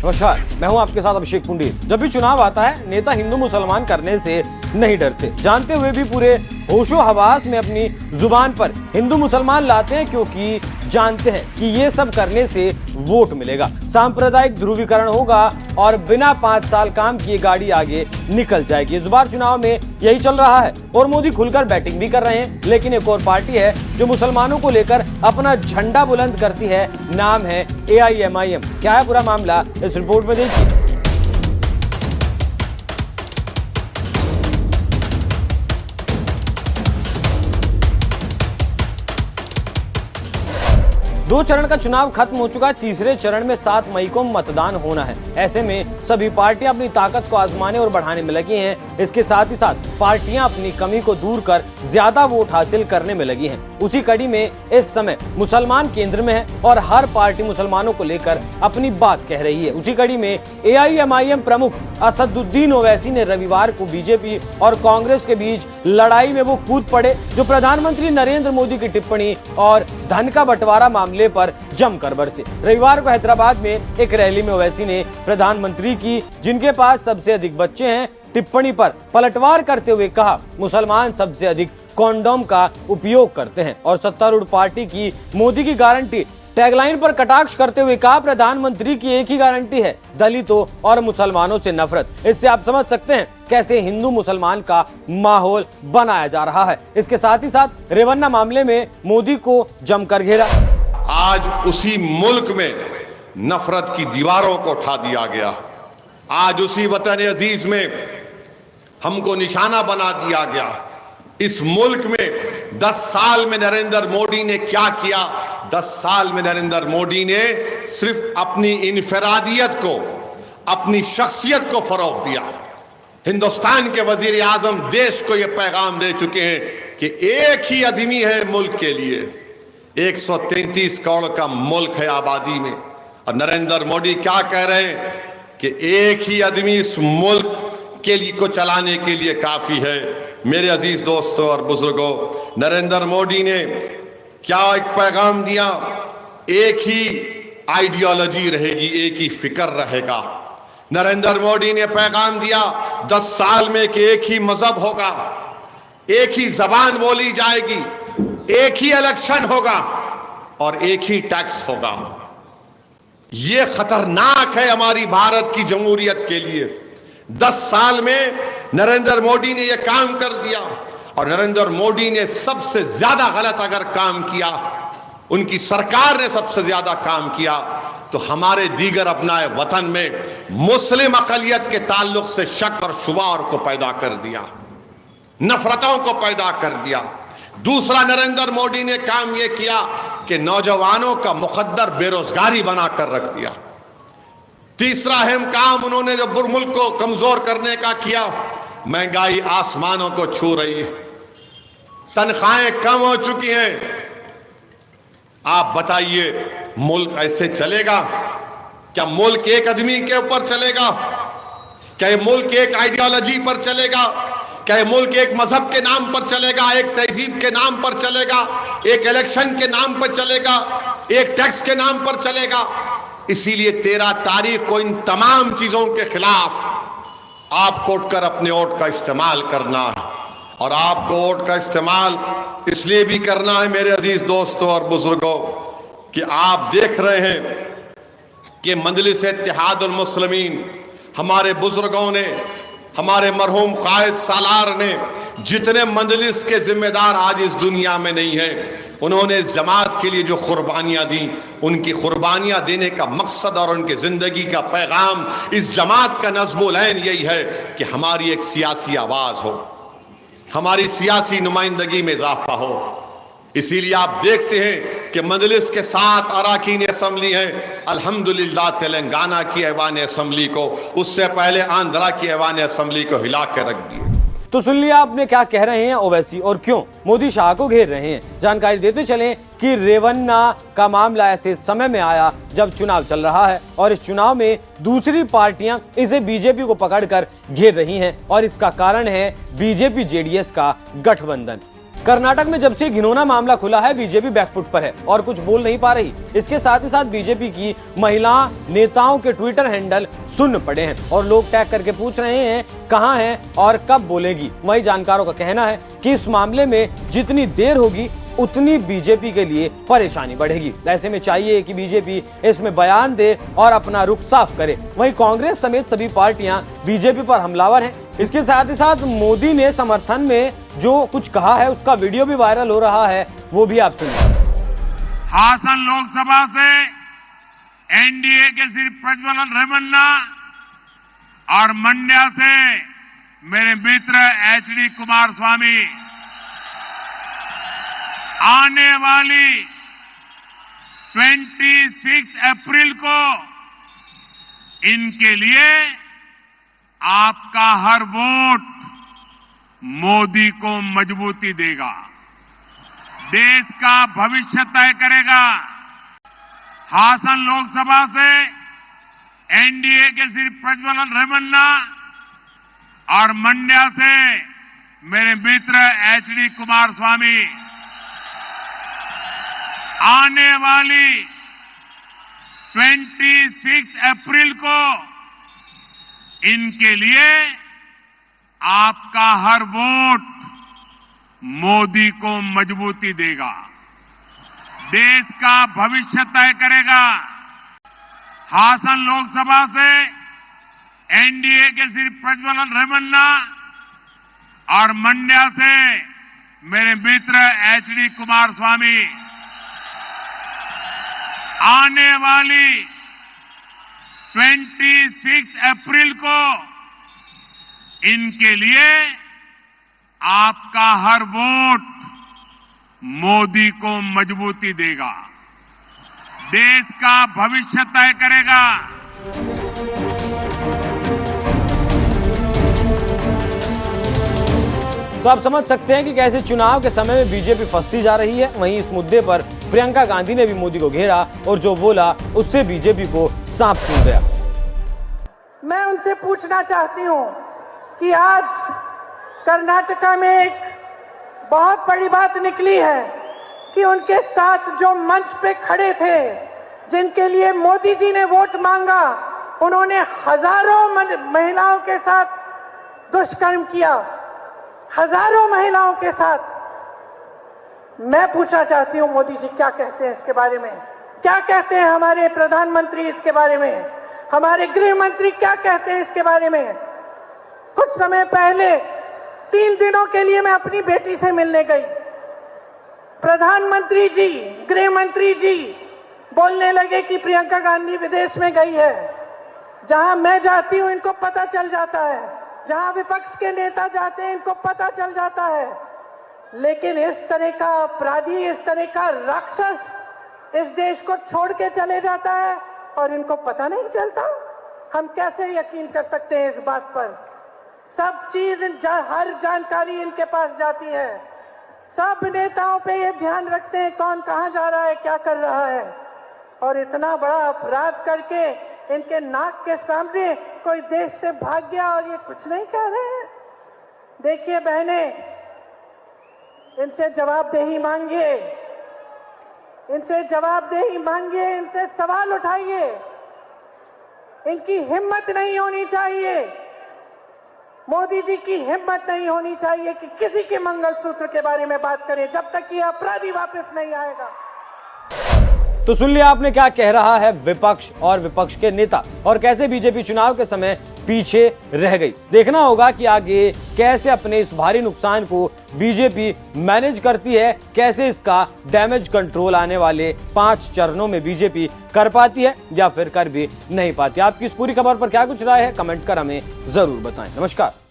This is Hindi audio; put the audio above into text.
नमस्कार, मैं हूं आपके साथ अभिषेक पुंडीर। जब भी चुनाव आता है, नेता हिंदू मुसलमान करने से नहीं डरते, जानते हुए भी पूरे होशो हवास में अपनी जुबान पर हिंदू मुसलमान लाते हैं, क्योंकि जानते हैं कि ये सब करने से वोट मिलेगा, सांप्रदायिक ध्रुवीकरण होगा और बिना 5 साल काम किए गाड़ी आगे निकल जाएगी। इस बार चुनाव में यही चल रहा है और मोदी खुलकर बैटिंग भी कर रहे हैं। लेकिन एक और पार्टी है जो मुसलमानों को लेकर अपना झंडा बुलंद करती है, नाम है AIMIM। क्या है पूरा मामला, इस रिपोर्ट में देखिए। दो चरण का चुनाव खत्म हो चुका है, तीसरे चरण में 7 मई को मतदान होना है। ऐसे में सभी पार्टियां अपनी ताकत को आजमाने और बढ़ाने में लगी हैं। इसके साथ ही साथ पार्टियां अपनी कमी को दूर कर ज्यादा वोट हासिल करने में लगी हैं। उसी कड़ी में इस समय मुसलमान केंद्र में है और हर पार्टी मुसलमानों को लेकर अपनी बात कह रही है। उसी कड़ी में AIMIM प्रमुख असदुद्दीन ओवैसी ने रविवार को बीजेपी और कांग्रेस के बीच लड़ाई में वो कूद पड़े जो प्रधानमंत्री नरेंद्र मोदी की टिप्पणी और धन का बंटवारा मामले पर जमकर बरसे। रविवार को हैदराबाद में एक रैली में ओवैसी ने प्रधानमंत्री की जिनके पास सबसे अधिक बच्चे हैं टिप्पणी पर पलटवार करते हुए कहा, मुसलमान सबसे अधिक कॉन्डोम का उपयोग करते हैं। और सत्तारूढ़ पार्टी की मोदी की गारंटी टैगलाइन पर कटाक्ष करते हुए कहा, प्रधानमंत्री की एक ही गारंटी है, दलितों और मुसलमानों से नफरत। इससे आप समझ सकते हैं कैसे हिंदू मुसलमान का माहौल बनाया जा रहा है। इसके साथ ही साथ रेवन्ना मामले में मोदी को जमकर घेरा। आज उसी मुल्क में नफरत की दीवारों को उठा दिया गया। आज उसी वतन अजीज में हमको निशाना बना दिया गया। इस मुल्क में 10 साल में नरेंद्र मोदी ने क्या किया? 10 साल में नरेंद्र मोदी ने सिर्फ अपनी इनफरादियत को, अपनी शख्सियत को फरोग दिया। हिंदुस्तान के वजीर आजम देश को यह पैगाम दे चुके हैं कि एक ही आदमी है मुल्क के लिए। 133 करोड़ का मुल्क है आबादी में, और नरेंद्र मोदी क्या कह रहे हैं कि एक ही आदमी इस मुल्क के लिए को चलाने के लिए काफी है। मेरे अजीज दोस्तों और बुजुर्गों, नरेंद्र मोदी ने क्या एक पैगाम दिया? एक ही आइडियोलॉजी रहेगी, एक ही फिक्र रहेगा। नरेंद्र मोदी ने पैगाम दिया 10 साल में कि एक ही मजहब होगा, एक ही जबान बोली जाएगी, एक ही इलेक्शन होगा और एक ही टैक्स होगा। यह खतरनाक है हमारी भारत की जमहूरियत के लिए। 10 साल में नरेंद्र मोदी ने यह काम कर दिया। और नरेंद्र मोदी ने सबसे ज्यादा गलत अगर काम किया, उनकी सरकार ने सबसे ज्यादा काम किया, तो हमारे दीगर अपनाए वतन में मुस्लिम अकलियत के ताल्लुक से शक और शुबा को पैदा कर दिया, नफरतों को पैदा कर दिया। दूसरा नरेंद्र मोदी ने काम यह किया कि नौजवानों का मुकद्दर बेरोजगारी बनाकर रख दिया। तीसरा अहम काम उन्होंने जो मुल्क को कमजोर करने का किया, महंगाई आसमानों को छू रही है, तनख्वाहें कम हो चुकी हैं। आप बताइए, मुल्क ऐसे चलेगा? क्या मुल्क एक आदमी के ऊपर चलेगा? क्या ये मुल्क एक आइडियोलॉजी पर चलेगा? क्या ये मुल्क एक मजहब के नाम पर चलेगा, एक तहजीब के नाम पर चलेगा, एक इलेक्शन के नाम पर चलेगा, एक टैक्स के नाम पर चलेगा? इसीलिए 13 तारीख को इन तमाम चीजों के खिलाफ आपको उठकर अपने वोट का इस्तेमाल करना है। और आपको वोट का इस्तेमाल इसलिए भी करना है मेरे अजीज दोस्तों और बुजुर्गों कि आप देख रहे हैं कि मजलिस इत्तेहादुल मुस्लिमीन, हमारे बुजुर्गों ने, हमारे मरहूम कायद सालार ने, जितने मजलिस के जिम्मेदार आज इस दुनिया में नहीं है, उन्होंने इस जमात के लिए जो कुर्बानियां दी, उनकी कुर्बानियां देने का मकसद और उनकी जिंदगी का पैगाम इस जमात का नज़्ब-उल-ऐन यही है कि हमारी एक सियासी आवाज हो, हमारी सियासी नुमाइंदगी में इजाफा हो। इसीलिए आप देखते हैं कि मजलिस के 7 अरकान असम्बली हैं। अल्हम्दुलिल्लाह तेलंगाना की ऐवान असम्बली को, उससे पहले आंध्रा की ऐवान असम्बली को हिला के रख दिए। तो सुन लिया आपने क्या कह रहे हैं ओवैसी और क्यों मोदी शाह को घेर रहे हैं। जानकारी देते चलें कि रेवन्ना का मामला ऐसे समय में आया जब चुनाव चल रहा है और इस चुनाव में दूसरी पार्टियां इसे बीजेपी को पकड़कर घेर रही हैं और इसका कारण है बीजेपी जेडीएस का गठबंधन। कर्नाटक में जब से घिनौना मामला खुला है, बीजेपी बैकफुट पर है और कुछ बोल नहीं पा रही। इसके साथ ही साथ बीजेपी की महिला नेताओं के ट्विटर हैंडल सुन्न पड़े हैं और लोग टैग करके पूछ रहे हैं कहां है और कब बोलेगी। वहीं जानकारों का कहना है कि इस मामले में जितनी देर होगी उतनी बीजेपी के लिए परेशानी बढ़ेगी। ऐसे में चाहिए कि बीजेपी इसमें बयान दे और अपना रुख साफ करे। वहीं कांग्रेस समेत सभी पार्टियां बीजेपी पर हमलावर हैं। इसके साथ ही साथ मोदी ने समर्थन में जो कुछ कहा है उसका वीडियो भी वायरल हो रहा है, वो भी आप सुनिए। हासन लोकसभा से एनडीए के श्री प्रज्वलन रेवन्ना और मंड्या से मेरे मित्र एचडी कुमारस्वामी आने वाली 26 अप्रैल को इनके लिए आपका हर वोट मोदी को मजबूती देगा, देश का भविष्य तय करेगा। हासन लोकसभा से एनडीए के श्री प्रज्वलन रेवन्ना और मंड्या से मेरे मित्र एचडी कुमारस्वामी आने वाली 26 अप्रैल को इनके लिए आपका हर वोट मोदी को मजबूती देगा, देश का भविष्य तय करेगा। हासन लोकसभा से एनडीए के श्री प्रज्वलन रेवन्ना और मंड्या से मेरे मित्र एचडी कुमारस्वामी आने वाली 26 अप्रैल को इनके लिए आपका हर वोट मोदी को मजबूती देगा, देश का भविष्य तय करेगा। तो आप समझ सकते हैं कि कैसे चुनाव के समय में बीजेपी फंसती जा रही है। वहीं इस मुद्दे पर प्रियंका गांधी ने भी मोदी को घेरा और जो बोला उससे बीजेपी को सांप सूंघ गया। मैं उनसे पूछना चाहती हूं कि आज कर्नाटका में एक बहुत बड़ी बात निकली है कि उनके साथ जो मंच पे खड़े थे, जिनके लिए मोदी जी ने वोट मांगा, उन्होंने हजारों महिलाओं के साथ दुष्कर्म किया, हजारों महिलाओं के साथ। मैं पूछना चाहती हूं मोदी जी क्या कहते हैं इसके बारे में, क्या कहते हैं हमारे प्रधानमंत्री इसके बारे में, हमारे गृह मंत्री क्या कहते हैं इसके बारे में। कुछ समय पहले 3 दिनों के लिए मैं अपनी बेटी से मिलने गई। प्रधानमंत्री जी, गृह मंत्री जी बोलने लगे कि प्रियंका गांधी विदेश में गई है। जहां मैं जाती हूं इनको पता चल जाता है, जहां विपक्ष के नेता जाते हैं इनको पता चल जाता है। लेकिन इस तरह का अपराधी, इस तरह का राक्षस इस देश को छोड़ के चले जाता है और इनको पता नहीं चलता। हम कैसे यकीन कर सकते हैं इस बात पर? सब चीज, हर जानकारी इनके पास जाती है। सब नेताओं पे ये ध्यान रखते हैं कौन कहां जा रहा है, क्या कर रहा है। और इतना बड़ा अपराध करके इनके नाक के सामने कोई देश से भाग गया और ये कुछ नहीं कह रहे हैं। देखिए बहने, इनसे जवाबदेही मांगिए, इनसे जवाबदेही मांगिए, इनसे सवाल उठाइए। इनकी हिम्मत नहीं होनी चाहिए, मोदी जी की हिम्मत नहीं होनी चाहिए कि किसी के मंगलसूत्र के बारे में बात करें जब तक ये अपराधी वापस नहीं आएगा। तो सुन लिया आपने क्या कह रहा है विपक्ष और विपक्ष के नेता, और कैसे बीजेपी चुनाव के समय पीछे रह गई। देखना होगा कि आगे कैसे अपने इस भारी नुकसान को बीजेपी मैनेज करती है, कैसे इसका डैमेज कंट्रोल आने वाले 5 चरणों में बीजेपी कर पाती है या फिर कर भी नहीं पाती। आपकी इस पूरी खबर पर क्या कुछ राय है, कमेंट कर हमें जरूर बताएं। नमस्कार।